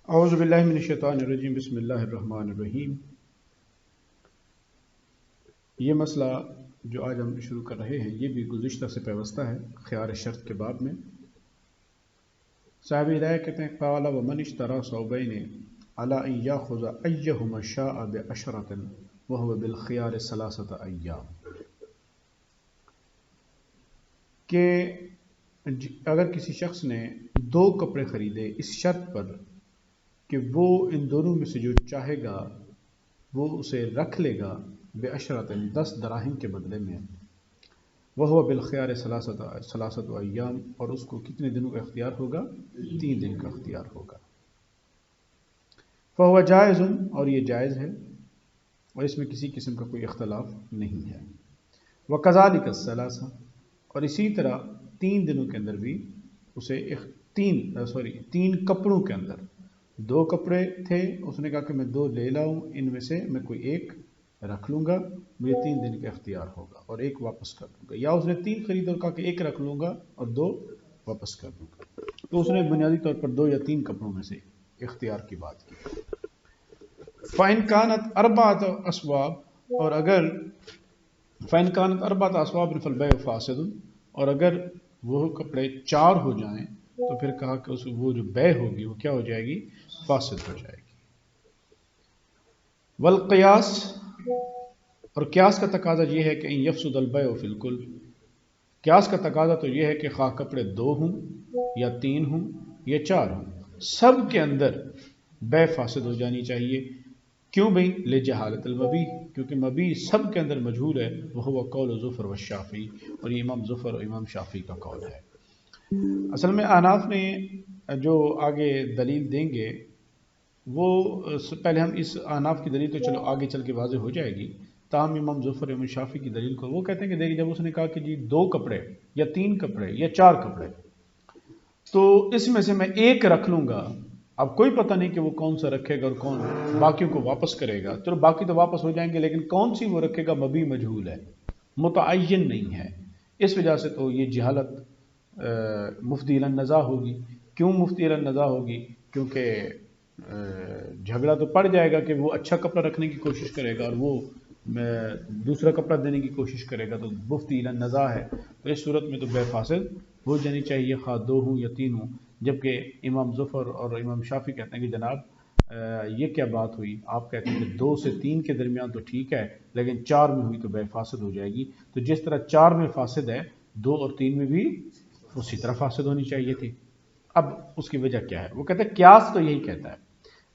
اعوذ باللہ من الشیطان الرجیم بسم اللہ الرحمن الرحیم۔ یہ مسئلہ جو آج ہم شروع کر رہے ہیں یہ بھی گزشتہ سے پیوستہ ہے خیار شرط کے باب میں۔ صاحب ہدایہ کہتے ہیں قال ومن اشترى ثوبین علی ان یاخذ ایہما شاء بعشرۃ وهو بالخیار ثلاثۃ ایام، کہ اگر کسی شخص نے دو کپڑے خریدے اس شرط پر کہ وہ ان دونوں میں سے جو چاہے گا وہ اسے رکھ لے گا بعشرۃ 10 دراہم کے بدلے میں، وہو بالخیار ثلاثۃ ایام، اور اس کو کتنے دنوں کا اختیار ہوگا؟ 3 دن کا اختیار ہوگا۔ فہو جائز، اور یہ جائز ہے اور اس میں کسی قسم کا کوئی اختلاف نہیں ہے۔ وکذالک الثلاثہ، اور اسی طرح 3 دنوں کے اندر بھی اسے تین کپڑوں کے اندر 2 کپڑے تھے، اس نے کہا کہ میں 2 لے لاؤں، ان میں سے میں کوئی ایک رکھ لوں گا، مجھے 3 دن کا اختیار ہوگا اور ایک واپس کر دوں گا، یا اس نے 3 خریدا اور کہا کہ ایک رکھ لوں گا اور 2 واپس کر دوں گا، تو اس نے بنیادی طور پر 2 یا 3 کپڑوں میں سے اختیار کی بات کی۔ فَإِنْ كَانَتْ أَرْبَعَةَ أَثْوَابٍ، اور اگر فَإِنْ كَانَتْ أَرْبَعَةَ أَثْوَابٍ فَالْبَيْعُ فَاسِدٌ، اور اگر وہ کپڑے 4 ہو جائیں تو پھر کہا کہ وہ جو بیع ہوگی وہ کیا ہو جائے گی؟ فاسد ہو جائے گی۔ والقیاس، اور قیاس کا تقاضا یہ ہے کہ ان یفسد البیع فی الکل، قیاس کا تقاضا تو یہ ہے کہ خواہ کپڑے 2 ہوں یا 3 ہوں یا 4 ہوں، سب کے اندر بیع فاسد ہو جانی چاہیے۔ کیوں بھئی؟ لجہالت المبیع، کیونکہ مبیع سب کے اندر مجہول ہے، وہ قول ظفر والشافعی، اور یہ امام ظفر اور امام شافعی کا قول ہے۔ اصل میں احناف نے جو آگے دلیل دیں گے وہ پہلے ہم اس احناف کی دلیل تو چلو آگے چل کے واضح ہو جائے گی، تاہم امام ظفر امام شافعی کی دلیل کو وہ کہتے ہیں کہ دیکھیں جب اس نے کہا کہ جی 2 کپڑے یا 3 کپڑے یا 4 کپڑے، تو اس میں سے میں ایک رکھ لوں گا، اب کوئی پتہ نہیں کہ وہ کون سا رکھے گا اور کون باقیوں کو واپس کرے گا، چلو باقی تو واپس ہو جائیں گے لیکن کون سی وہ رکھے گا مبیع مجہول ہے، متعین نہیں ہے، اس وجہ سے تو یہ جہالت مفتی الی النزاع ہوگی۔ کیوں مفتی الی النزاع ہوگی؟ کیونکہ جھگڑا تو پڑ جائے گا کہ وہ اچھا کپڑا رکھنے کی کوشش کرے گا اور وہ دوسرا کپڑا دینے کی کوشش کرے گا، تو مفتی الی النزاع ہے، تو اس صورت میں تو بیع فاسد ہو جانی چاہیے، خواہ 2 ہوں یا 3 ہوں۔ جبکہ امام ظفر اور امام شافعی کہتے ہیں کہ جناب یہ کیا بات ہوئی، آپ کہتے ہیں کہ 2 سے 3 کے درمیان تو ٹھیک ہے لیکن 4 میں ہوئی تو بیع فاسد ہو جائے گی، تو جس طرح 4 میں فاسد ہے 2 اور 3 میں بھی اسی طرح فاسد ہونی چاہیے تھی۔ اب اس کی وجہ کیا ہے؟ وہ کہتے ہیں قیاس تو یہی کہتا ہے،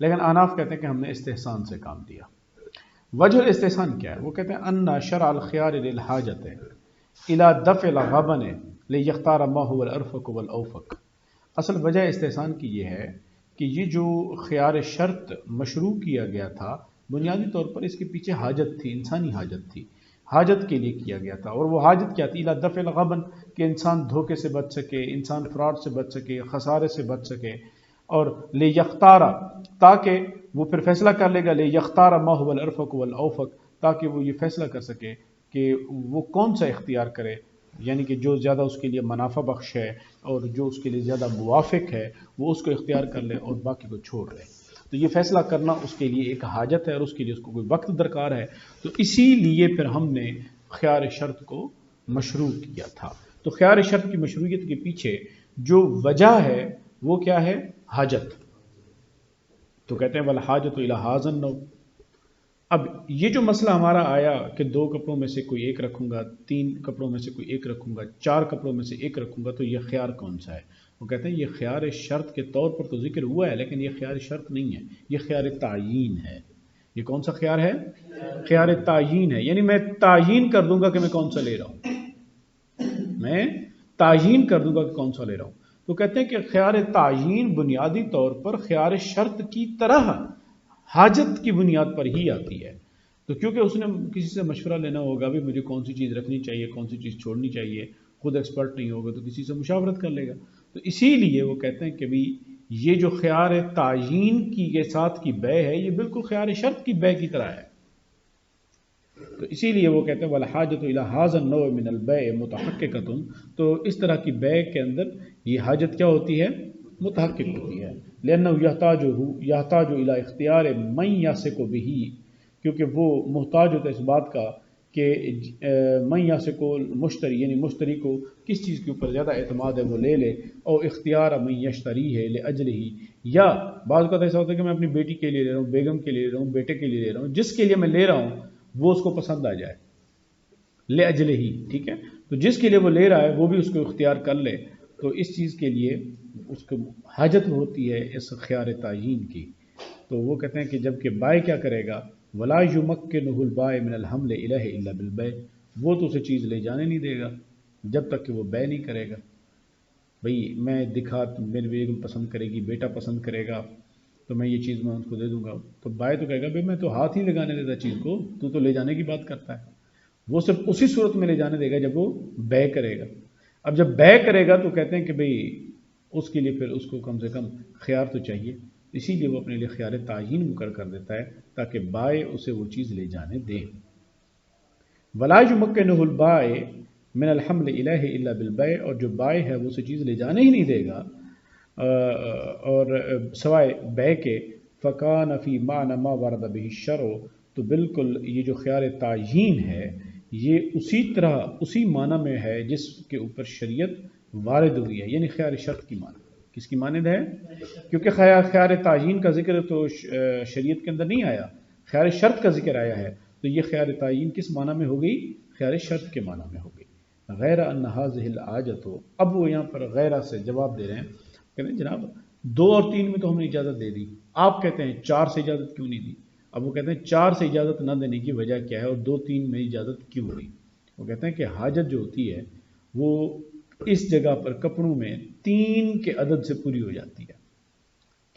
لیکن احناف کہتے ہیں کہ ہم نے استحسان سے کام دیا۔ وجہ الاستحسان کیا ہے؟ وہ کہتے ہیں ان شرع الخيار للحاجت الى دفع الغبن ليختار ما هو الارفق والاوفق۔ اصل وجہ استحسان کی یہ ہے کہ یہ جو خیار شرط مشروع کیا گیا تھا بنیادی طور پر اس کے پیچھے حاجت تھی، انسانی حاجت تھی، حاجت کے لیے کیا گیا تھا، اور وہ حاجت کیا تھی؟ الى دفع الغبن، کہ انسان دھوکے سے بچ سکے، انسان فراڈ سے بچ سکے، خسارے سے بچ سکے، اور لیختارا، تاکہ وہ پھر فیصلہ کر لے گا، لیختار ما هو الارفق والاوفق، تاکہ وہ یہ فیصلہ کر سکے کہ وہ کون سا اختیار کرے، یعنی کہ جو زیادہ اس کے لیے منافع بخش ہے اور جو اس کے لیے زیادہ موافق ہے وہ اس کو اختیار کر لے اور باقی کو چھوڑ دے۔ تو یہ فیصلہ کرنا اس کے لیے ایک حاجت ہے اور اس کے لیے اس کو کوئی وقت درکار ہے، تو اسی لیے پھر ہم نے خیار شرط کو مشروع کیا تھا۔ تو خیار شرط کی مشروعیت کے پیچھے جو وجہ ہے وہ کیا ہے؟ حاجت۔ تو کہتے ہیں والحاجت الی ھذا النوع۔ اب یہ جو مسئلہ ہمارا آیا کہ 2 کپڑوں میں سے کوئی ایک رکھوں گا، 3 کپڑوں میں سے کوئی ایک رکھوں گا، 4 کپڑوں میں سے ایک رکھوں گا، تو یہ خیار کون سا ہے؟ وہ کہتے ہیں یہ خیار شرط کے طور پر تو ذکر ہوا ہے لیکن یہ خیار شرط نہیں ہے، یہ خیار تعیین ہے۔ یہ کون سا خیار ہے؟ خیار تعیین ہے، یعنی میں تعیین کر دوں گا کہ میں کون سا لے رہا ہوں، میں تعیین کر دوں گا کہ کون سا لے رہا ہوں۔ تو کہتے ہیں کہ خیار تعیین بنیادی طور پر خیار شرط کی طرح حاجت کی بنیاد پر ہی آتی ہے، تو کیونکہ اس نے کسی سے مشورہ لینا ہوگا بھی مجھے کون سی چیز رکھنی چاہیے کون سی چیز چھوڑنی چاہیے، خود ایکسپرٹ نہیں ہوگا تو کسی سے مشاورت کر لے گا، تو اسی لیے وہ کہتے ہیں کہ بھی یہ جو خیار تعیین کی کے ساتھ کی بیع ہے یہ بالکل خیار شرط کی بیع کی طرح ہے، تو اسی لیے وہ کہتے ہیں والحاجت الی ھذا النوع من البیع متحققۃ، تو اس طرح کی بیع کے اندر یہ حاجت کیا ہوتی ہے؟ متحقق ہوتی ہے، لأنه یحتاج الی اختیار من یثق بہ، کیونکہ وہ محتاج ہوتا ہے اس بات کا کہ من یثق مشتری، یعنی مشتری کو کس چیز کے اوپر زیادہ اعتماد ہے وہ لے لے، اور اختیار من یشتری ہے لأجلہ، یا بعض کا ایسا ہوتا ہے کہ میں اپنی بیٹی کے لیے لے رہا ہوں، بیگم کے لیے لے رہا ہوں، بیٹے کے لیے لے رہا ہوں، جس کے لیے میں لے رہا ہوں وہ اس کو پسند آ جائے، لأجلہ ہی، ٹھیک ہے، تو جس کے لیے وہ لے رہا ہے وہ بھی اس کو اختیار کر لے، تو اس چیز کے لیے اس کو حاجت ہوتی ہے اس خیار تعیین کی۔ تو وہ کہتے ہیں کہ جب کہ بائع کیا کرے گا، ولا یمکنہ البائع من الحمل الیہ الا بالبیع، وہ تو اسے چیز لے جانے نہیں دے گا جب تک کہ وہ بیع نہیں کرے گا۔ بھئی میں میری بیگم پسند کرے گی، بیٹا پسند کرے گا، تو میں یہ چیز میں اس کو دے دوں گا، تو بائع تو کہے گا بھئی میں تو ہاتھ ہی لگانے دیتا چیز کو، تو لے جانے کی بات کرتا ہے۔ وہ صرف اسی صورت میں لے جانے دے گا جب وہ بیع کرے گا۔ اب جب بیع کرے گا تو کہتے ہیں کہ بھئی اس کے لیے پھر اس کو کم سے کم خیار تو چاہیے، اسی لیے وہ اپنے لیے خیار تعیین مقرر کر دیتا ہے تاکہ بائع اسے وہ چیز لے جانے دے۔ ولا یمکنہ البائع من الحمل الیہ الا بالبیع، اور جو بائع ہے وہ اسے چیز لے جانے ہی نہیں دے گا اور سوائے بیع کے، فکان فی معنی ما ورد بہ الشرع، تو بالکل یہ جو خیار تعیین ہے یہ اسی طرح اسی معنی میں ہے جس کے اوپر شریعت وارد ہوئی ہے، یعنی خیار شرط کی معنی، کس کی مانند ہے؟ کیونکہ خیار تعیین کا ذکر تو شریعت کے اندر نہیں آیا، خیار شرط کا ذکر آیا ہے، تو یہ خیار تعیین کس معنی میں ہو گئی؟ خیار شرط کے معنی میں ہو گئی۔ غیر ان ھذہ الحاجۃ، اب وہ یہاں پر غیرہ سے جواب دے رہے ہیں، کہتے ہیں جناب 2 اور 3 میں تو ہم نے اجازت دے دی، آپ کہتے ہیں 4 سے اجازت کیوں نہیں دی؟ اب وہ کہتے ہیں 4 سے اجازت نہ دینے کی وجہ کیا ہے اور 2-3 میں اجازت کیوں ہوئی؟ وہ کہتے ہیں کہ حاجت جو ہوتی ہے وہ اس جگہ پر کپڑوں میں 3 کے عدد سے پوری ہو جاتی ہے۔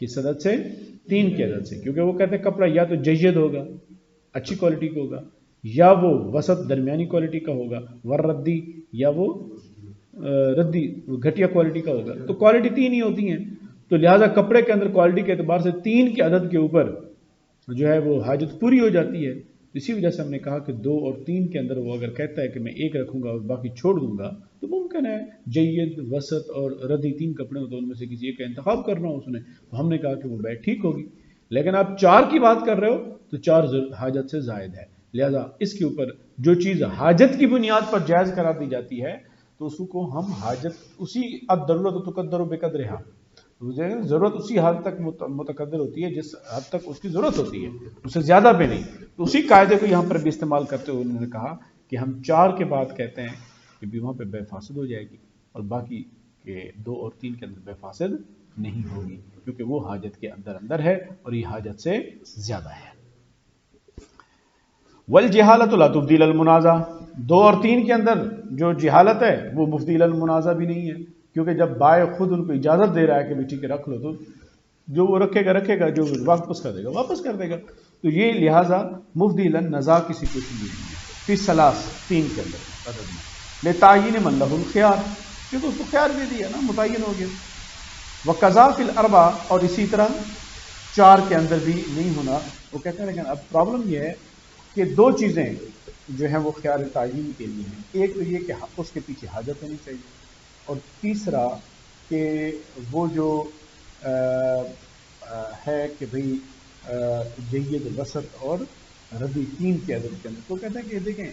کس عدد سے؟ 3 کے عدد سے، کیونکہ وہ کہتے ہیں کپڑا یا تو جید ہوگا، اچھی کوالٹی کا ہوگا، یا وہ وسط درمیانی کوالٹی کا ہوگا، ردی، یا وہ ردی گھٹیا کوالٹی کا ہوگا، تو کوالٹی 3 ہی ہوتی ہیں، تو لہٰذا کپڑے کے اندر کوالٹی کے اعتبار سے 3 کے عدد کے اوپر جو ہے وہ حاجت پوری ہو جاتی ہے۔ اسی وجہ سے ہم نے کہا کہ 2 اور 3 کے اندر وہ اگر کہتا ہے کہ میں 1 رکھوں گا اور باقی چھوڑ دوں گا تو ممکن ہے جید، وسط اور ردی 3 کپڑے ہوں تو ان میں سے کسی ایک کا انتخاب کرنا ہو اس نے، تو ہم نے کہا کہ وہ بیع ٹھیک ہوگی۔ لیکن آپ 4 کی بات کر رہے ہو تو 4 حاجت سے زائد ہے، لہذا اس کے اوپر جو چیز حاجت کی بنیاد پر جائز قرار دی جاتی ہے تو اس کو ہم حاجت اسی الضرورت تقدر بقدرہا، ضرورت اسی حد تک متقدر ہوتی ہے جس حد تک اس کی ضرورت ہوتی ہے، اس سے زیادہ بھی نہیں۔ تو اسی قاعدے کو یہاں پر بھی استعمال کرتے ہوئے انہوں نے کہا کہ ہم 4 کے بعد کہتے ہیں کہ بھی وہاں پہ بے فاسد ہو جائے گی، اور باقی کے 2 اور 3 کے اندر بے فاسد نہیں ہوگی، کیونکہ وہ حاجت کے اندر ہے اور یہ حاجت سے زیادہ ہے۔ والجہالۃ لا تبدیل المنازع، 2 اور 3 کے اندر جو جہالت ہے وہ مبدیل المنازع بھی نہیں ہے، کیونکہ جب بائع خود ان کو اجازت دے رہا ہے کہ بھی ٹھیک ہے رکھ لو، تو جو وہ رکھے گا جو واپس کر دے گا واپس کر دے گا، تو یہ لہٰذا مبدیل النزاع کی سچویشن نہیں ہے فی ثلاث 3 کے اندر عدد میں لتعین من لہ الخیار، کیونکہ اس کو خیار دے دیا نا، متعین ہو گیا۔ وقضا فی الاربع، اور اسی طرح 4 کے اندر بھی نہیں ہونا، وہ کہتے ہیں لیکن اب پرابلم یہ ہے کہ 2 چیزیں جو ہیں وہ خیار تعین کے لیے ہیں، ایک تو یہ کہ اس کے پیچھے حاجت ہونی چاہیے، اور تیسرا کہ وہ جو ہے کہ بھئی جید، وسط اور ردی 3 کے عدد کے اندر، تو کہتے ہیں کہ دیکھیں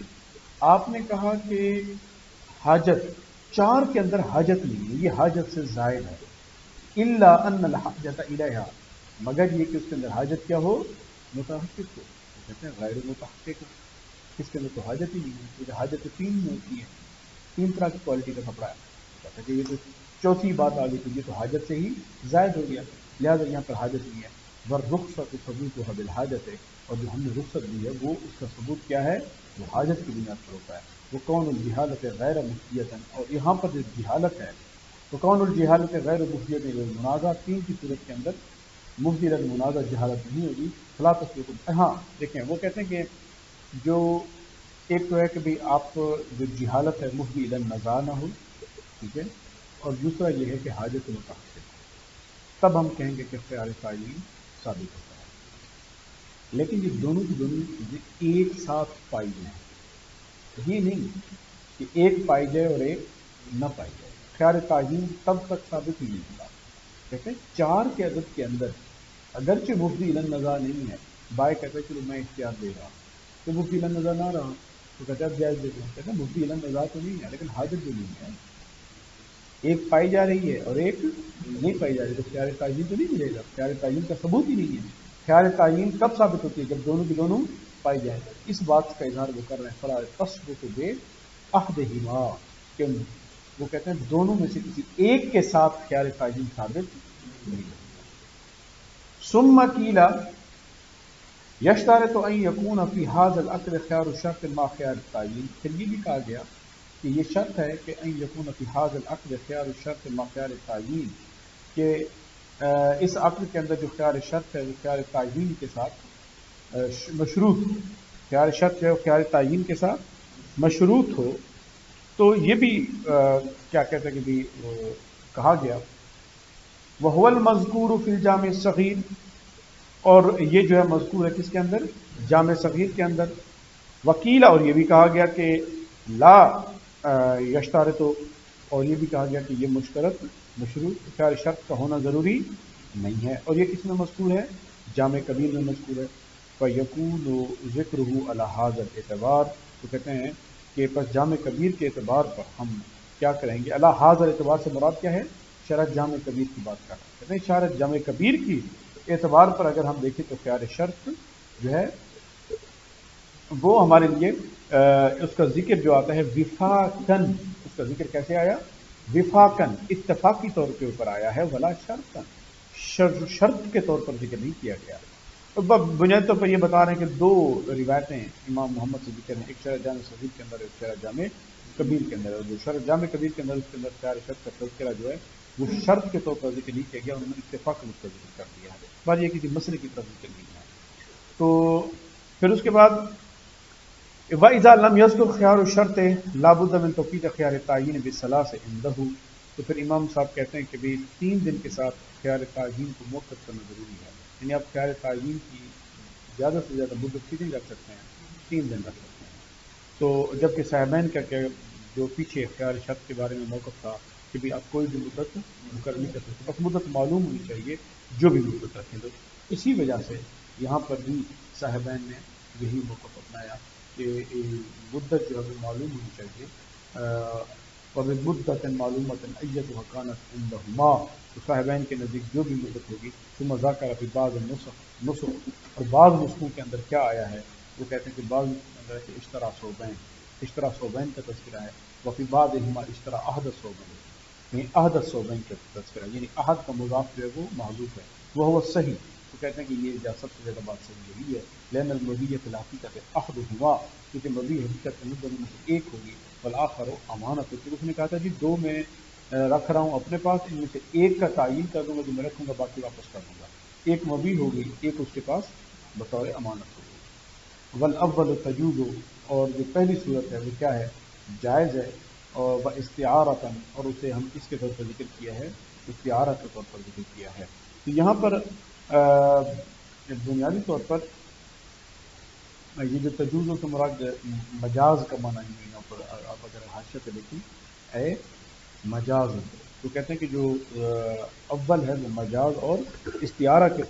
آپ نے کہا کہ حاجت 4 کے اندر حاجت نہیں ہے، یہ حاجت سے زائد ہے، الا ان الحاجت الیہا، مگر یہ کہ اس کے اندر حاجت کیا ہو؟ متحقق ہو، تو کہتے ہیں غیر متحقق، اس کے اندر تو حاجت ہی نہیں ہے، کیونکہ حاجت 3 میں ہوتی ہے، 3 طرح کی کوالٹی کا کپڑا ہے، کہتے ہیں کہ یہ تو چوتھی بات آ گئی، تو یہ تو حاجت سے ہی زائد ہو گیا، لہٰذا یہاں پر حاجت نہیں ہے۔ والرخصۃ ثبوتها بالحاجت، اور جو ہم نے رخصت دی ہے وہ اس کا ثبوت کیا ہے؟ وہ حاجت کی بنیاد پر ہوتا ہے۔ وہ کون الجہالت غیر مفدیۃ، اور یہاں پر جو جہالت ہے تو کون الجہالت غیر مفدیۃ للمنازع، 3 کی صورت کے اندر مفدی للمنازع جہالت نہیں ہوگی، فلا تصدق۔ ہاں دیکھیں وہ کہتے ہیں کہ جو ایک تو ہے کہ بھئی آپ جو جہالت ہے مفدی للنزاع نہ ہو، ٹھیک ہے، اور دوسرا یہ ہے کہ حاجت متحقق ہو، تب ہم کہیں گے کہ خیار تعین ثابت ہوتا ہے۔ لیکن یہ دونوں کی دونوں چیزیں ایک ساتھ پائی جائیں، یہ نہیں کہ ایک پائی جائے اور ایک نہ پائی جائے، خیار تعین تب تک ثابت ہی نہیں ہوتا کہتے ہیں 4 کے عدد کے اندر اگرچہ مفضی الی النزاع نہیں ہے، بائیں کہتے ہیں چلو میں اختیار دے رہا، تو مفضی الی النزاع نہ رہا تو کہتے ہیں اب جائز دے دیں، کہتے ہیں مفضی الی النزاع تو نہیں ہے لیکن حاجت بھی نہیں ہے، ایک پائی جا رہی ہے اور ایک نہیں پائی جا رہی، تو خیار تعین تو نہیں ملے گا، خیار تعین کا ثبوت ہی نہیں ہے۔ خیار تعین کب ثابت ہوتی ہے؟ جب دونوں کی دونوں پائی جائیں۔ اس بات کا اظہار وہ کر رہے ہیں فلا تثبت بے احدہما، کہ وہ کہتے ہیں دونوں میں سے کسی ایک کے ساتھ خیار تعین ثابت نہیں ہوتا۔ ثم قیل یشترط ان یکون فی ھذا العقد خیار الشرط مع خیار التعین، پھر یہ بھی کہا گیا کہ یہ شرط ہے کہ ان یکون فی ھذا العقد خیار الشرط مع خیار التعین، کہ اس عقد کے اندر جو خیار شرط ہے وہ خیار تعین کے ساتھ مشروط ہو، خیار شرط ہے وہ خیار تعین کے ساتھ مشروط ہو، تو یہ بھی کیا کہتے ہیں کہ بھی کہا گیا وَهُوَ الْمَذْكُورُ فِي الْجَامِعِ الصَّغِيرِ، اور یہ جو ہے مذکور ہے کس کے اندر؟ جامع صغیر کے اندر۔ وکیل، اور یہ بھی کہا گیا کہ لا یشترط، اور یہ بھی کہا گیا کہ یہ مشترط مشروط خیار شرط کا ہونا ضروری نہیں ہے، اور یہ کس میں مذکور ہے؟ جامع کبیر میں مذکور ہے۔ فَيَكُونُ ذِكْرُهُ عَلَى هَذَا الْاعْتِبَارِ، تو کہتے ہیں کہ پس جامع کبیر کے اعتبار پر ہم کیا کریں گے؟ علی ھذا الاعتبار سے مراد کیا ہے؟ شرح جامع کبیر کی بات کر رہے ہیں، کہتے ہیں شرح جامع کبیر کی اعتبار پر اگر ہم دیکھیں تو خیار شرط جو ہے وہ ہمارے لیے اس کا ذکر جو آتا ہے وفاقن، اس کا ذکر کیسے آیا؟ وفاقن، اتفاقی طور کے اوپر آیا ہے، ولا شرطن، شرط کے طور پر ذکر نہیں کیا گیا۔ بنیادی طور پر یہ بتا رہے ہیں کہ دو روایتیں امام محمد سے ذکر ہیں، ایک شرح جامع صغیر کے اندر، ایک شرح جامع کبیر کے اندر، اور جو شرح جامع کبیر کے اندر اس کے اندر خیار شرط کا تذکرہ جو ہے وہ شرط کے طور پر ذکر نہیں کیا گیا، انہوں نے اتفاق اس کا ذکر کر دیا ہے، بات یہ کسی مسئلے کی طرف ذکر نہیں ہے۔ تو پھر اس کے بعد وَإِذَا لَمْ يَذْكُرْ خِيَارُ الشَّرْطِ لَا بُدَّ مِنْ تَوْقِيتِ خِيَارِ التَّعْيِينِ بِالثَّلَاثِ عِنْدَهُ، تو پھر امام صاحب کہتے ہیں کہ بھی 3 دن کے ساتھ خیار تعین کو موقف کرنا ضروری ہے، یعنی آپ خیار تعین کی زیادہ سے زیادہ مدت کتنی رکھ سکتے ہیں؟ 3 دن رکھ سکتے ہیں۔ تو جبکہ صاحبین کا کہ جو پیچھے خیار شرط کے بارے میں موقف تھا کہ بھی آپ کوئی بھی مدت مقرر نہیں کر سکتے، بس مدت معلوم ہونی چاہیے جو بھی مدت رکھیں، تو اسی وجہ سے یہاں پر بھی صاحبین نے یہی موقف اپنایا کہ مدت جو ہے وہ معلوم ہونی چاہیے، اور مدت معلومت ایت وکانت عندہما، تو صاحبین کے نزدیک جو بھی مدت ہوگی ثم ذکر فی بعض النسخ، اور بعض نسخوں کے اندر کیا آیا ہے وہ کہتے ہیں کہ بعض نسخوں کے اندر کہ اشترا صوبین، اشترا صوبین کا تذکرہ ہے، وفی بعضہما اشترا احد صوبین، یعنی احد صوبین کا تذکرہ، یعنی احد کا مضاف جو ہے وہ محذوف ہے، وہ صحیح، تو کہتے ہیں کہ یہ سب سے زیادہ بات صحیح یہی ہے، لین المبی فی الحقیقت احدہما، کیونکہ مبی حقیقت میں دونوں میں سے ایک ہوگی، والآخر امانت، تو اس نے کہا تھا جی 2 میں رکھ رہا ہوں اپنے پاس، ان میں سے ایک کا تعین کر دوں گا جو میں رکھوں گا، باقی واپس کر دوں گا، ایک مبی ہوگی، ایک اس کے پاس بطور امانت ہوگی۔ والاول تجوز، اور جو پہلی صورت ہے وہ کیا ہے؟ جائز ہے، اور وہ استعارتاً، اور اسے ہم کس کے طور پر ذکر کیا ہے؟ استعارہ کے طور پر ذکر کیا ہے۔ تو یہاں پر بنیادی طور پر یہ جو تجوز سے مراد مجاز کا معنی ہے، یہاں پر آپ اگر حاشیہ پہ دیکھیں اے مجاز، تو کہتے ہیں کہ جو اول ہے وہ مجاز اور استعارہ کے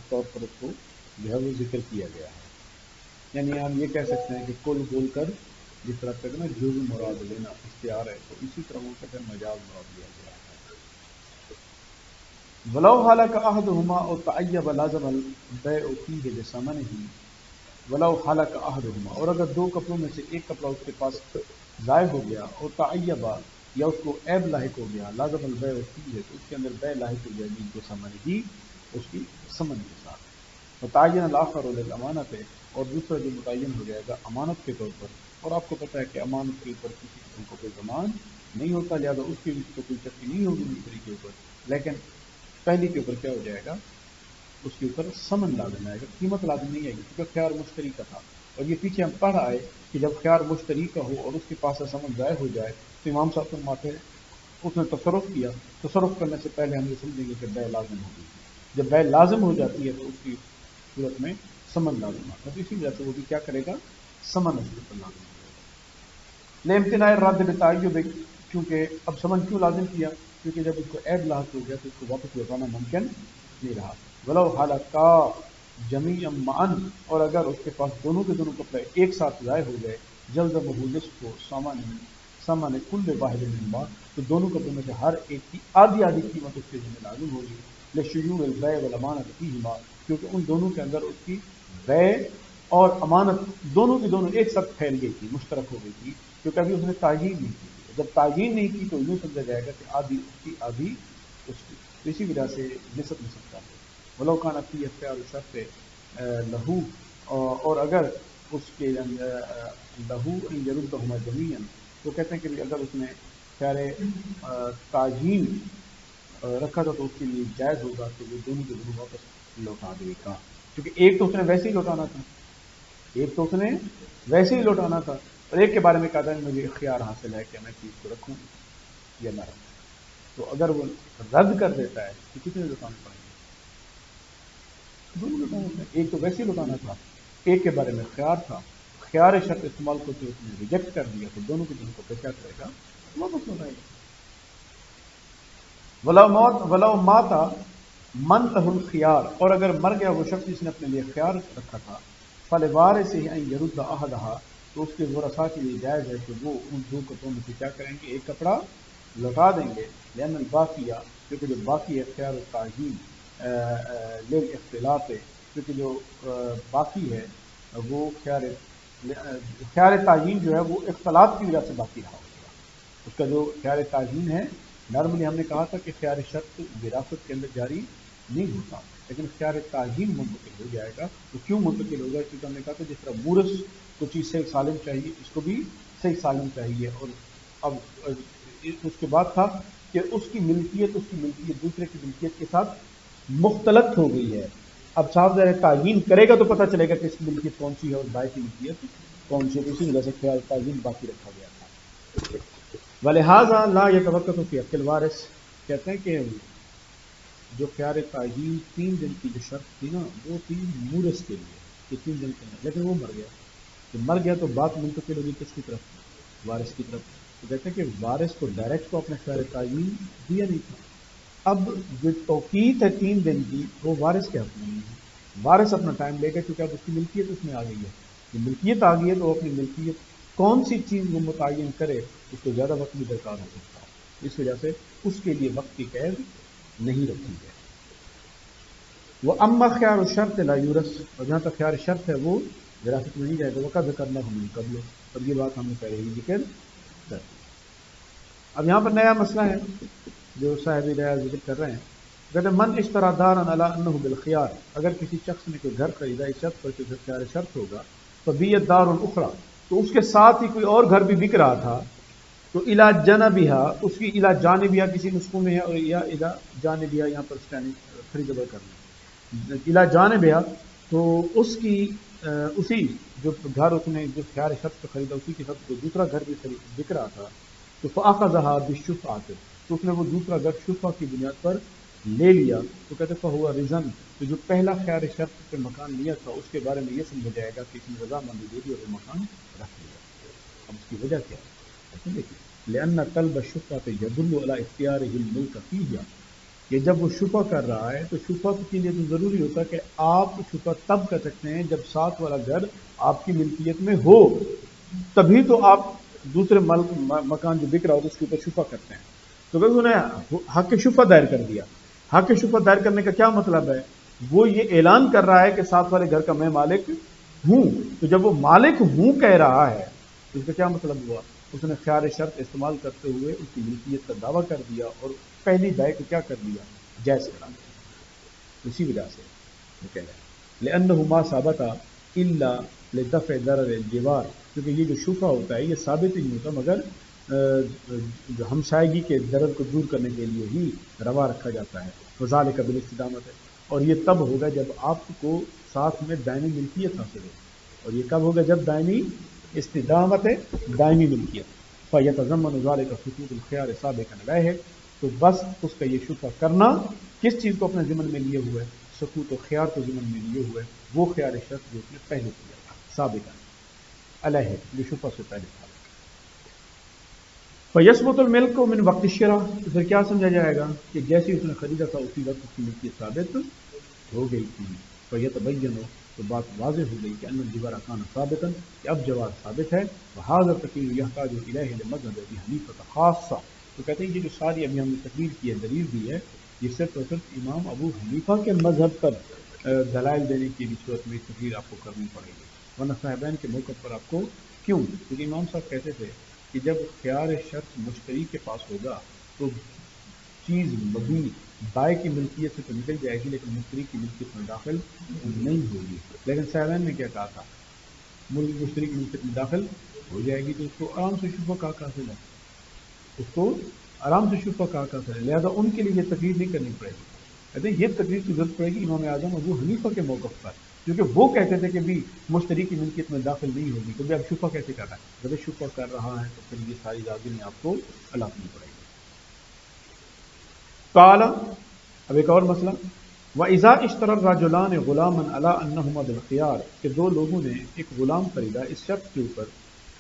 طور پر اس کو جو ہے وہ ذکر کیا گیا ہے، یعنی ہم یہ کہہ سکتے ہیں کہ کل بول کر جس طرح کہتے ہیں نا جو بھی مراد لینا استعارہ ہے، تو اسی طرح وہ کہتے ہیں مجاز مراد لیا گیا ہے۔ ولو حالک احدہما او تعیب لازم البیع فیہ بثمنہ، ولو حالک احدہما، اور اگر 2 کپڑوں میں سے ایک کپڑا اس کے پاس ضائع ہو گیا، اور تعیبہ، یا اس کو عیب لاحق ہو گیا، لازم البیع فیہ، تو اس کے اندر بیع لاحق ہو جائے گی بثمنہ، اس کی ثمن کے ساتھ۔ متعین الاخر للامانت، اور دوسرا جو متعین ہو جائے گا امانت کے طور پر، اور آپ کو پتہ ہے کہ امانت کے اوپر کسی قسم کو کوئی ضمان نہیں ہوتا، لہٰذا اس کے تو کوئی چکی نہیں ہوگی مشتری کے اوپر، لیکن پہلی کے اوپر کیا ہو جائے گا؟ اس کے اوپر ثمن لازم آئے گا، قیمت لازم نہیں آئے گی، کیونکہ خیار مشتری کا تھا، اور یہ پیچھے ہم پڑھ آئے کہ جب خیار مشتری کا ہو اور اس کے پاس سے ثمن ضائع ہو جائے تو امام صاحب فرماتے ہیں اس نے تصرف کیا، تصرف کرنے سے پہلے ہم یہ سمجھیں گے کہ بیع لازم ہوگی، جب بیع لازم ہو جاتی ہے تو اس کی صورت میں ثمن لازم آتا ہے، تو اسی وجہ سے وہ بھی کیا کرے گا؟ ثمن اس کے اوپر لازم ہو جائے گا۔ لامتناع الرد بتعیب، کیونکہ اب ثمن کیوں لازم کیا؟ کیونکہ جب اس کو عیب لاحق ہو گیا تو اس کو واپس لوٹانا ممکن نہیں رہا. ولو حلقا جمیعا معا، اور اگر اس کے پاس دونوں کے دونوں کپڑے ایک ساتھ ضائع ہو گئے، جلد مہولس کو سامان کل واحد منہما، تو دونوں کپڑوں میں سے ہر ایک کی آدھی آدھی قیمت اس کے ذمہ لازم ہوگی. لشیوع البیع والامانۃ فیہما، کیونکہ ان دونوں کے اندر اس کی بیع اور امانت دونوں کی دونوں ایک ساتھ پھیل گئی تھی، مشترک ہو گئی تھی، کیونکہ ابھی اس نے تعیین نہیں کی. جب تعیین نہیں کی تو یوں سمجھا جائے گا کہ آدھی اس کی آدھی اس کی. تو اسی وجہ سے نسب کا ہے. ولو کان فی اختیار شرط لہو، اور اگر اس کے لہو ان یردہما جمیعا، تو کہتے ہیں کہ اگر اس نے خیال تعیین رکھا تھا تو اس کے لیے جائز ہوگا کہ وہ دونوں کے دونوں واپس لوٹا دے گا، کیونکہ ایک تو اس نے ویسے ہی لوٹانا تھا، ایک تو اس نے ویسے ہی لوٹانا تھا، اور ایک کے بارے میں کہتا ہے مجھے اختیار حاصل ہے کہ میں چیز کو رکھوں یا نہ رکھوں. تو اگر وہ رد کر دیتا ہے تو کتنے لوٹانے پڑیں گے؟ دونوں لوٹانے پڑیں. ایک تو ویسے ہی لوٹانا تھا، ایک کے بارے میں خیار تھا، خیار شرط استعمال کو تو اس نے ریجیکٹ کر دیا، تو دونوں کے دونوں کو کیا کرے گا؟ واپس لوٹائے گا. ولو ماتا من لہ الخیار، اور اگر مر گیا وہ شخص جس نے اپنے لیے خیار رکھا تھا، فلوارثہ ان یرد احدہا، تو اس کے ورثاء کے لیے جائز ہے کہ وہ ان دو کپڑوں میں سے کیا کریں گے؟ ایک کپڑا لوٹا دیں گے. لأن الباقیہ، کیونکہ جو باقی ہے خیار التعین للاختلاف ہے، کیونکہ جو باقی ہے وہ خیار تعین جو ہے وہ اختلاف کی وجہ سے باقی رہا ہوگا. اس کا جو خیار تعین ہے، نارملی ہم نے کہا تھا کہ خیار شرط وراثت کے اندر جاری نہیں ہوتا، لیکن خیار تعین منتقل ہو جائے گا. تو کیوں منتقل ہوگا؟ کیونکہ ہم نے کہا تھا جس طرح مورث کو چیز صحیح سالم چاہیے، اس کو بھی صحیح سالم چاہیے. اور اب اس کے بعد تھا کہ اس کی ملکیت دوسرے کی ملکیت کے ساتھ مختلط ہو گئی ہے. اب صاحب ذرا تعین کرے گا تو پتہ چلے گا کہ اس کی ملکیت کون سی ہے اور بھائی کی ملکیت کون سی ہے. اسی وجہ سے خیال تعین باقی رکھا گیا تھا. ولہذا لا یتوقف فی حق الوارث، کہتے ہیں کہ جو خیار تعین 3 دن کی جو شرط تھی نا، وہ تھی مورث کے لیے کہ 3 دن کے اندر، لیکن وہ مر گیا. کہ مر گیا تو بات منتقل ہوگی کس کی طرف؟ وارث کی طرف. تو کہتے ہیں کہ وارث کو ڈائریکٹ کو اپنے خیار تعین دیا نہیں تھا. اب جو توقیت ہے 3 دن کی، وہ وارث کے حق میں نہیں ہے. وارث اپنا ٹائم لے گا، کیونکہ اب اس کی ملکیت اس میں آ گئی ہے. یہ ملکیت آ گئی ہے تو وہ اپنی ملکیت کون سی چیز وہ متعین کرے، اس کو زیادہ وقت بھی درکار ہو سکتا ہے. اس وجہ سے اس کے لیے وقت کی قید نہیں رکھی ہے. وہ اما خیار الشرط لا یورث، اور جہاں تک خیار شرط ہے وہ وراثت میں نہیں جائے گا. وقت کرنا ہم قبل، اور یہ بات ہم نے پہلے ہی ذکر کر. اب یہاں پر نیا مسئلہ ہے جو صاحب ریا ذکر کر رہے ہیں. کہتے ہیں من اشترى دارا علی انہ بالخیار، اگر کسی شخص نے کوئی گھر خریدا اس شرط پر کہ خیار شرط ہوگا، تو بیعت دار الاخرى، تو اس کے ساتھ ہی کوئی اور گھر بھی بک رہا تھا، تو الا جانبھا، اس کی الا جانبھا کسی نسخوں میں ہے، اور یا الا جانبھا یہاں پر اسٹینڈنگ خریدبل کرنا الا جانبھا، تو اس کی اسی جو گھر اس نے جو خیار شرط پہ خریدا اسی کے ساتھ کوئی دوسرا گھر بھی بک رہا تھا، تو فاخذها بالشفعۃ، تو اس نے وہ دوسرا گھر شفعہ کی بنیاد پر لے لیا. تو کہتے فہو رزن، تو جو پہلا خیار شرط پہ مکان لیا تھا اس کے بارے میں یہ سمجھا جائے گا کہ اس نے رضامندی دے دی اور وہ مکان رکھ لیا. اب اس کی وجہ کیا ہے؟ دیکھیے، لأن طلب الشفعۃ يدل على اختیارہ الملک فیہ، کہ جب وہ شفعہ کر رہا ہے تو شفعہ کے لیے تو ضروری ہوتا ہے کہ آپ شفعہ تب کر سکتے ہیں جب ساتھ والا گھر آپ کی ملکیت میں ہو، تبھی تو آپ دوسرے مکان جو بک رہا ہو تو اس کے اوپر شفعہ کرتے ہیں. تو بھائی انہوں نے حق شفعہ دائر کر دیا. حق شفعہ دائر کرنے کا کیا مطلب ہے؟ وہ یہ اعلان کر رہا ہے کہ ساتھ والے گھر کا میں مالک ہوں. تو جب وہ مالک ہوں کہہ رہا ہے تو اس کا کیا مطلب ہوا؟ اس نے خیار شرط استعمال کرتے ہوئے اس کی ملکیت کا دعویٰ کر دیا اور پہلی بیع کو کیا کر دیا؟ جائز کرا دیا. اسی وجہ سے وہ کہہ رہے ہیں لأنه ما ثبت الا لدفع ضرر الجوار، کیونکہ یہ جو شفعہ ہوتا ہے یہ ثابت ہی نہیں ہوتا مگر جو ہمسائیگی کے ضرر کو دور کرنے کے لیے ہی روا رکھا جاتا ہے. وذالک بالاستدامت ہے، اور یہ تب ہوگا جب آپ کو ساتھ میں دائمی ملکیت حاصل ہو. اور یہ کب ہوگا؟ جب دائمی استدامت ہے، دائمی ملکیت. فیتضمن ذلک سقوط الخیار سابقا علیہ، تو بس اس کا یہ شفعہ کرنا کس چیز کو اپنے ضمن میں لیے ہوئے؟ سقوط و خیار کو ضمن میں لیے ہوئے، وہ خیار شرط جو اس نے پہلے کیا تھا سابقا علیہ، جو شفعہ سے پہلے تھا. فیثبت الملک من وقت الشرا، تو پھر کیا سمجھا جائے گا کہ جیسے اس نے خریدا تھا اسی وقت اس کی ملکیت ثابت ہو گئی تھی. فیتبین، تو بات واضح ہو گئی کہ ان الجوار کان ثابتا، کہ اب جواز ثابت ہے. وهذا التقریر یحتاج الیہ لمذہب ابی حنیفہ خاصہ، تو کہتے ہیں یہ جو ساری ابھی ہم نے تقریر کی ہے، دلیل دی ہے، یہ صرف اور صرف امام ابو حنیفہ کے مذہب پر دلائل دینے کی بھی صورت میں تقریر آپ کو کرنی پڑے گی، ورنہ صاحبین کے موقف پر آپ کو کیوں؟ کیونکہ امام صاحب کہتے تھے کہ جب خیار شخص مشتری کے پاس ہوگا تو چیز مبنی بائے کی ملکیت سے تو نکل جائے گی، لیکن مشتری کی ملکیت میں داخل نہیں ہوگی. لیکن صاحبین نے کیا کہا تھا؟ مشتری کی ملکیت میں داخل ہو جائے گی تو اس کو آرام سے شفا کا حاصل ہے، اس کو آرام سے شفا کا حاصل ہے، لہذا ان کے لیے یہ تقریر نہیں کرنی پڑے گی. کہتے ہیں یہ تقریر کی ضرورت پڑے گی امام اعظم ابو حنیفہ کے موقف پر، کیونکہ وہ کہتے تھے کہ بھی مشتری کی ملکیت میں داخل نہیں ہوگی، تو بھی اب شفا کیسے کر رہا ہے؟ جب شفا کر رہا ہے تو پھر یہ ساری لازمی آپ کو الاپنی پڑے گی. قال، اب ایک اور مسئلہ، وَإِذَا اشْتَرَى الرَّجُلَانِ غُلَامًا عَلَىٰ أَنَّهُمَا بِالْخِيَارِ، کہ دو لوگوں نے ایک غلام خریدا اس شرط کے اوپر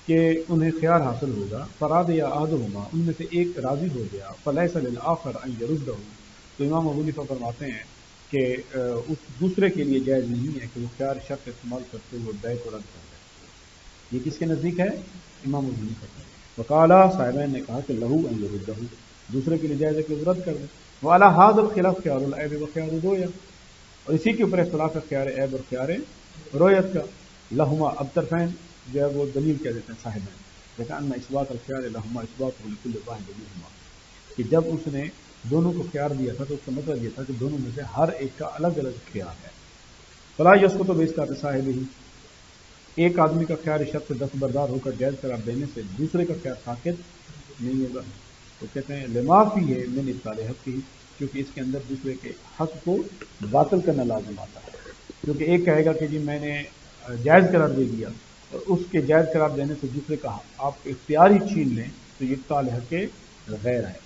کہ انہیں خیار حاصل ہوگا. فراد یا احدہما، ان میں سے ایک راضی ہو گیا. فلیس للآخر ان یردہ، تو امام ابو حنیفہ فرماتے ہیں کہ اس دوسرے کے لیے جائز نہیں ہے کہ وہ خیار شرط استعمال کرتے ہوئے بیع کو رد کر دے. یہ کس کے نزدیک ہے؟ امام ابو حنیفہ کا. وقالا، صاحبین نے کہا کہ لہو ان یردہ، دوسرے کے لیے جائز ہے کہ وہ رد کر دے. وعلی ھذا الخلاف خیار العیب و خیار الرؤیہ، اور اسی کے اوپر اختلاف ہے خیار عیب اور خیار رؤیت کا. لہما، اب طرفین جو ہے وہ دلیل کہہ دیتے ہیں صاحبین، کہتے ہیں ان اثبات الخیار لہما اثبات لکل واحد منہما، کہ جب اس نے دونوں کو خیار دیا تھا تو اس کا مطلب یہ تھا کہ دونوں میں سے ہر ایک کا الگ الگ خیار ہے. فلا یسقط باسقاط صاحبہ، ایک آدمی کا خیار شرط سے دستبردار ہو کر جائز قرار دینے سے دوسرے کا خیار ساقط نہیں ہوگا. تو کہتے ہیں لما فی ہے من ابطال حق کی، کیونکہ اس کے اندر دوسرے کے حق کو باطل کرنا لازم آتا ہے. کیونکہ ایک کہے گا کہ جی میں نے جائز قرار دے دیا، اور اس کے جائز قرار دینے سے دوسرے کا آپ اختیار ہی چھین لیں تو یہ ابطال حق غیر ہے.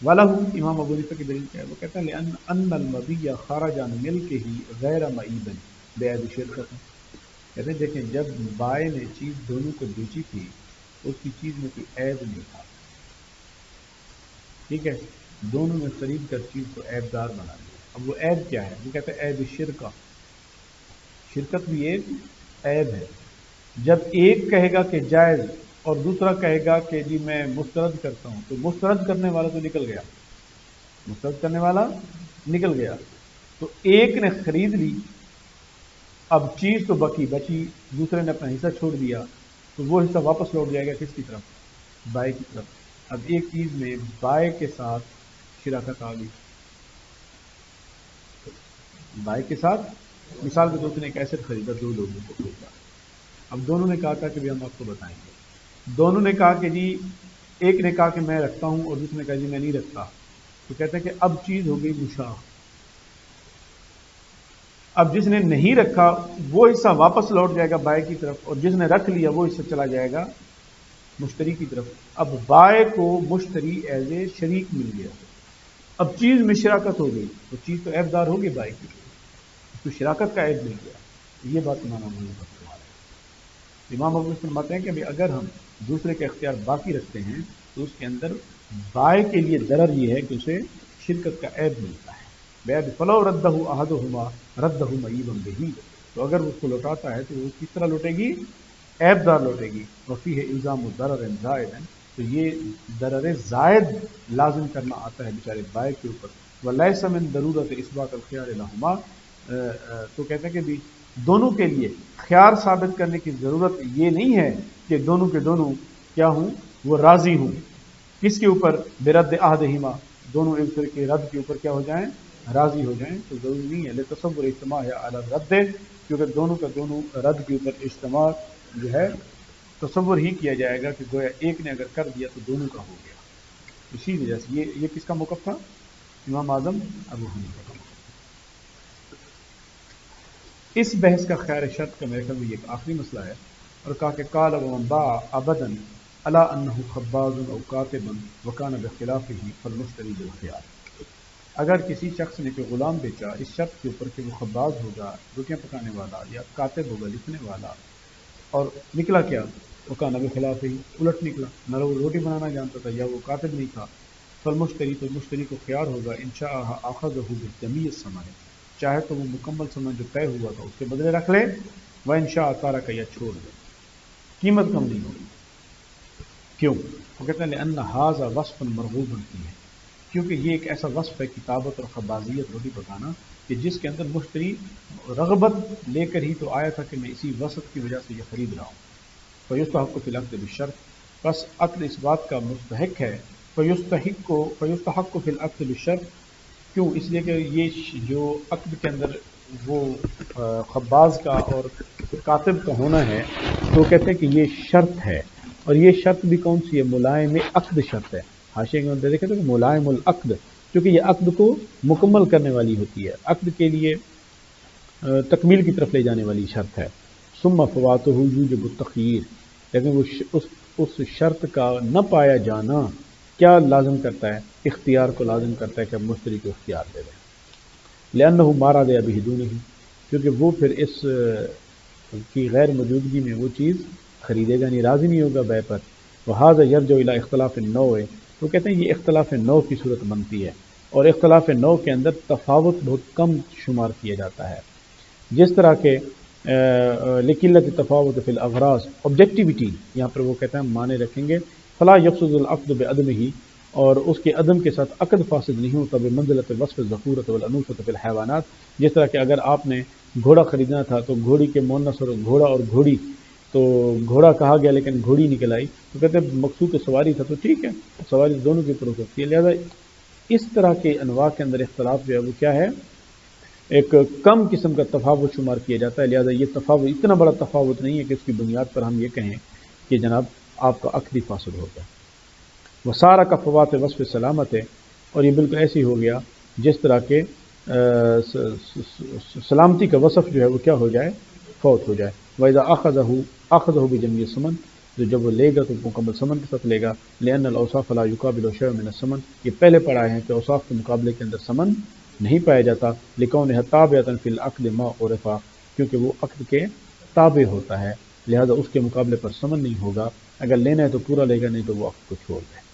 والا امام ابو حنیفہ کی دلیل کیا ہے؟ وہ کہتے ہیں لأن ان المبیع خرج عن ملکہ غیر معیب بعیب شرکت، کہتے ہیں دیکھیں جب بائے نے چیز دونوں کو بیچی تھی اس کی چیز میں کوئی عیب نہیں تھا، ٹھیک ہے، دونوں نے خرید کر چیز کو عیب دار بنا لیا. اب وہ عیب کیا ہے؟ وہ کہتے ہیں عیب شرکا، شرکت بھی ایک عیب ہے. جب ایک کہے گا کہ جائز اور دوسرا کہے گا کہ جی میں مسترد کرتا ہوں، تو مسترد کرنے والا تو نکل گیا، مسترد کرنے والا نکل گیا. تو ایک نے خرید لی، اب چیز تو بکی بچی، دوسرے نے اپنا حصہ چھوڑ دیا، تو وہ حصہ واپس لوٹ جائے گا کس کی طرف؟ بائے کی طرف. اب ایک چیز میں بائے کے ساتھ شراکت آ گئی، بائے کے ساتھ، مثال کے طور پر ایک ایسٹ خریدا، دو لوگوں کو خریدا. اب دونوں نے کہا تھا کہ ہم آپ کو بتائیں گے، دونوں نے کہا کہ جی ایک نے کہا کہ میں رکھتا ہوں اور دوسرے نے کہا جی میں نہیں رکھتا. تو کہتے ہیں کہ اب چیز ہو گئی مشاع. اب جس نے نہیں رکھا وہ حصہ واپس لوٹ جائے گا بائے کی طرف، اور جس نے رکھ لیا وہ حصہ چلا جائے گا مشتری کی طرف. اب بائے کو مشتری ایز اے شریک مل گیا، اب چیز میں شراکت ہو گئی، تو چیز تو عیب دار ہوگی بائے کی، اس کو شراکت کا عیب مل گیا. یہ بات امام ابو حنیفہ فرما رہے ہیں. امام ابو حنیفہ فرماتے ہیں کہ اگر ہم دوسرے کا اختیار باقی رکھتے ہیں تو اس کے اندر بائے کے لیے ضرر یہ ہے کہ اسے شرکت کا عیب ملتا ہے. بیعد فلو ردہ احدہما ردہ معیبا بہ، تو اگر اس کو لوٹاتا ہے تو وہ کس طرح لوٹے گی؟ عیب دار لوٹے گی. وفیہ الزام ضرر زائد، تو یہ ضرر زائد لازم کرنا آتا ہے بیچارے بائے کے اوپر. ولیس من ضرورت اثبات الخیار لہما، تو کہتے ہیں کہ بھی دونوں کے لیے خیار ثابت کرنے کی ضرورت یہ نہیں ہے کہ دونوں کے دونوں کیا ہوں؟ وہ راضی ہوں. کس کے اوپر؟ برد احدہما، دونوں ایک دوسرے کے رد کے اوپر کیا ہو جائیں؟ راضی ہو جائیں. تو ضروری نہیں ہے لتصور اجتماع یا علی رد، کیونکہ دونوں کا دونوں رد کے اوپر اجتماع جو ہے تصور ہی کیا جائے گا کہ گویا ایک نے اگر کر دیا تو دونوں کا ہو گیا. اسی وجہ سے یہ کس کا موقف تھا؟ امام اعظم ابو حنیفہ کا. اس بحث کا خیر شرط کا میرے خیال میں یہ ایک آخری مسئلہ ہے. اور کہا کہ قال ومن باع ابدا الا انه خباز او کاتب وكان بخلافه فالمشتری بالخيار، اگر کسی شخص نے کوئی غلام بیچا اس شرط کے اوپر کہ وہ خباز ہوگا، روٹیاں پکانے والا، یا کاتب ہوگا لکھنے والا، اور نکلا کیا؟ وہ کا نبی خلاف ہی الٹ نکلا، نہ وہ روٹی بنانا جانتا تھا یا وہ کاتب نہیں تھا، فالمشتری تو مشتری کو خیار ہوگا انشاء آخذہ بالجمیع الثمن، چاہے تو وہ مکمل ثمن جو طے ہوا تھا اس کے بدلے رکھ لے، وہ انشاء تارک یا چھوڑ دے، قیمت کم نہیں ہوگی۔ کیوں؟ وہ کہتے ہیں لأن ھذا وصف مرغوب فیہ، کیونکہ یہ ایک ایسا وصف ہے کتابت اور خبازیت روٹی پکانا کہ جس کے اندر مشتری رغبت لے کر ہی تو آیا تھا کہ میں اسی وصف کی وجہ سے یہ خرید رہا ہوں۔ فیستحق فی العقد بالشرط، بس عقد اس بات کا مستحق ہے، فیستحق فی العقد بالشرط، کیوں؟ اس لیے کہ یہ جو عقد کے اندر وہ خباز کا اور کاتب کا ہونا ہے تو کہتے ہیں کہ یہ شرط ہے، اور یہ شرط بھی کون سی ہے؟ ملائم عقد شرط ہے۔ حاشیے کے اندر دیکھیں تو ملائم العقد، کیونکہ یہ عقد کو مکمل کرنے والی ہوتی ہے، عقد کے لیے تکمیل کی طرف لے جانے والی شرط ہے۔ ثم فواتہ یوجب التخییر، لیکن وہ اس شرط کا نہ پایا جانا کیا لازم کرتا ہے؟ اختیار کو لازم کرتا ہے کہ اب مشتری کو اختیار دے دیں، لأنہ مارا دے ابھی دونہ ہی، کیونکہ وہ پھر اس کی غیر موجودگی میں وہ چیز خریدے گا نہیں، راضی نہیں ہوگا بیع پر۔ وہذا یرجع الی اختلاف النوع، تو کہتے ہیں یہ اختلاف نوع کی صورت بنتی ہے، اور اختلاف نوع کے اندر تفاوت بہت کم شمار کیا جاتا ہے، جس طرح کہ لقلت تفاوت فی الاغراض، آبجیکٹیوٹی یہاں پر وہ کہتے ہیں معنی رکھیں گے، فلا یفسد العقد بعدمہ، اور اس کے عدم کے ساتھ عقد فاسد نہیں ہوتا، بمنزلۃ وصف الذکورۃ والانوثۃ فی الحیوانات، جس طرح کہ اگر آپ نے گھوڑا خریدنا تھا تو گھوڑی کے مؤنث اور گھوڑا اور گھوڑی، تو گھوڑا کہا گیا لیکن گھوڑی نکل آئی، تو کہتے ہیں مقصود سواری تھا تو ٹھیک ہے، سواری دونوں کے اوپر ہو سکتی ہے، لہذا اس طرح کے انواع کے اندر اختلاف جو ہے وہ کیا ہے؟ ایک کم قسم کا تفاوت شمار کیا جاتا ہے، لہذا یہ تفاوت اتنا بڑا تفاوت نہیں ہے کہ اس کی بنیاد پر ہم یہ کہیں کہ جناب آپ کا عقد ہی فاسد ہوگا۔ وہ سارا کا فوات وصف سلامت ہے، اور یہ بالکل ایسی ہو گیا جس طرح کے سلامتی کا وصف جو ہے وہ کیا ہو جائے؟ فوت ہو جائے۔ وَإِذَا أَخَذَهُ بِجَمِيعِ الثَّمَن، تو جب وہ لے گا تو مکمل ثمن کے ساتھ لے گا، لأن الأوصاف لا يقابل شيء من الثمن، یہ پہلے پڑھا ہے کہ اوصاف کے مقابلے کے اندر ثمن نہیں پایا جاتا، لِكَوْنِهَا تَابِعَةً فِي الْعَقْدِ مَا عُرِفَ، کیونکہ وہ عقد کے تابع ہوتا ہے، لہذا اس کے مقابلے پر ثمن نہیں ہوگا، اگر لینا ہے تو پورا لے گا، نہیں تو وہ عقد کو چھوڑ دے۔